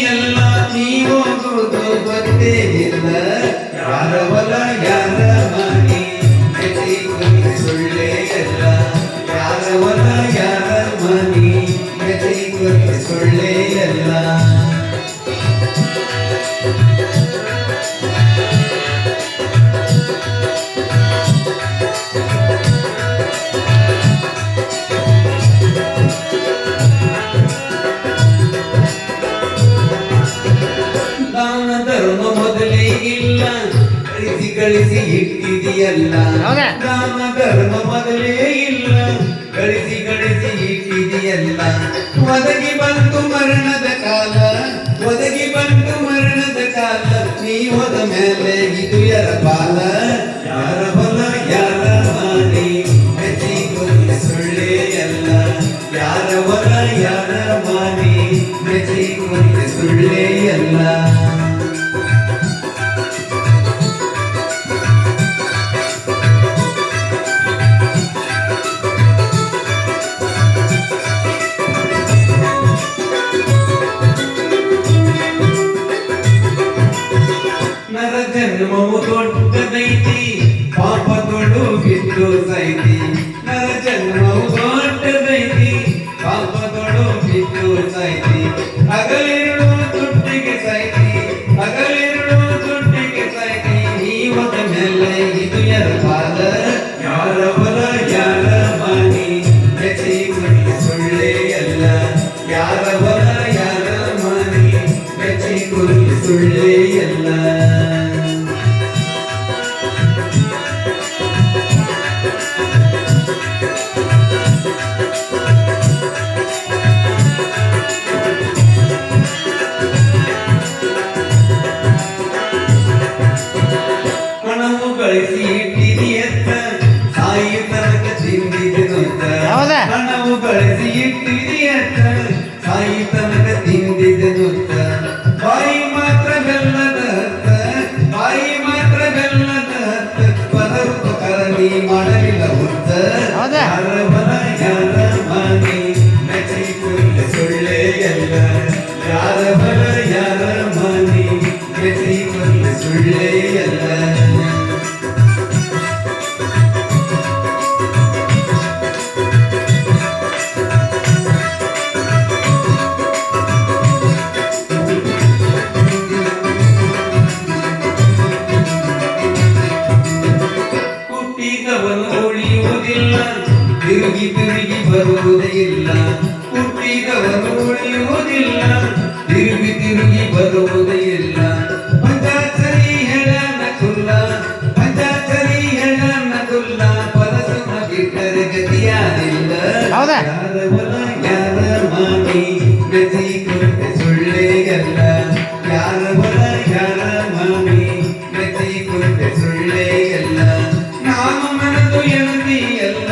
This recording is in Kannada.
ಎಲ್ಲ ನೀ ಹೋಗುವುದು ಗೊತ್ತೇ ಇಲ್ಲ ಯಾರ ಹೊಲ ಯಾರ ಮನೆ ಮೆಚ್ಚಿ ಕುರಿತು ಸುಳ್ಳೇ ಎಲ್ಲ ಯಾರ ಹೊಲ ಯಾರ ಮನೆ ಮೆಚ್ಚಿ ಕುರಿತು ಸುಳ್ಳೇ ಎಲ್ಲ ಗಳಿಸಿ ಇಟ್ಟಿದೆಯಲ್ಲ ದಾನ ಧರ್ಮ ಮೊದಲೇ ಇಲ್ಲ ಗಳಿಸಿ ಇಟ್ಟಿದೆಯಲ್ಲ ಒದಗಿ ಬಂತು ಮರಣದ ಕಾಲ ಒದಗಿ ಬಂತು ಮರಣದ ಕಾಲ ನೀ ಹೋದ ಮೇಲೆ ಇದು ಯಾರ ಬಾಲ ಯಾರ ಹೊಲ ಯಾರ ಮನೆ ಮೆಚ್ಚಿ ಕುರಿತು ಸುಳ್ಳೇ ಎಲ್ಲ ಯಾರ ಹೊಲ ಯಾರ ಮನೆ ಮೆಚ್ಚಿ ಕುರಿತು ಸುಳ್ಳೇ ಎಲ್ಲ ಜನ್ಮವು ದೊಡ್ಡದೈತಿ ಪಾಪಗಳು ಬಿದ್ದು ಸೈತಿ ನರ ಜನ್ಮವು ದೊಡ್ಡದೈತಿ ಪಾಪಗಳು ಬಿದ್ದು ಸೈತಿ ಹಗಲಿರುಳು ದುಡ್ಡಿಗೆ ಸೈತಿ ಹಗಲಿರುಳು ದುಡ್ಡಿಗೆ ಸೈತಿ ನೀವದ ಮೇಲೆ ಇದು ಯಾರ ಬಾಲ ಯಾರ ಹೊಲ ಯಾರ ಮನೆ ಮೆಚ್ಚಿ ಕುರಿತು ಸುಳ್ಳೇ ಎಲ್ಲ ಯಾರ ಹೊಲ ಯಾರ ಮನೆ ಮೆಚ್ಚಿ ಕುರಿತು ಸುಳ್ಳೇ ಎಲ್ಲ ಗಳಿಸಿ ಇಟ್ಟಿದೆಯತ್ತ ಸಾಯಿ ತನಕ ತಿಂದಿದೆನುತ್ತ ಹಣವು ಗಳಿಸಿ ಇಟ್ಟಿದೆಯತ್ತ ಸಾಯಿ ತನಕ ತಿಂದಿದೆನುತ್ತ ಬಾಯಿ ಮಾತ್ರ ಬೆಲ್ಲದ ಹತ್ತ ಬಾಯಿ ಮಾತ್ರ ಬೆಲ್ಲದ ಹತ್ತ ಪದರುಪಕಾರ ನೀ ಮಾಡಲಿಲ್ಲ ಹುತ್ತ ಯಾರ ಹೊಲ ಯಾರ ಮನೆ ಮೆಚ್ಚಿ ಕುರಿತು ಸುಳ್ಳೇ ಎಲ್ಲ ಯಾರ ಹೊಲ ಯಾರ ಮನೆ ಮೆಚ್ಚಿ ಕುರಿತು ಸುಳ್ಳೇ ಎಲ್ಲ ಉಳಿಯುವುದಿಲ್ಲ ತಿರುಗಿ ತಿರುಗಿ ಬರುವುದೇ ಇಲ್ಲ ಹುಟ್ಟಿದವನು ಉಳಿಯುವುದಿಲ್ಲ ತಿರುಗಿ ತಿರುಗಿ ಬರುವುದೇ ಇಲ್ಲ ಪಂಚಾಚರಿ ಹೆಳನ ಕುಲ್ಲ ಪಂಚಾಚರಿ ಹೆಳನ ಕುಲ್ಲ ಪರಸುಮ ಬಿಟ್ಟರೆ ಗತಿಯಾದಿಲ್ಲ ಯಾರ ಹೊಲ ಯಾರ ಮನೆ ಮೆಚ್ಚಿ ಕುರಿತು ಸುಳ್ಳೇ ಎಲ್ಲ ಯಾರ ಹೊಲ ಯಾರ ಮನೆ ಮೆಚ್ಚಿ ಕುರಿತು ಸುಳ್ಳೇ ಎಲ್ಲ ನಾನು ಮನದು ಎನ್ನುತ್ತಿ ಎಲ್ಲ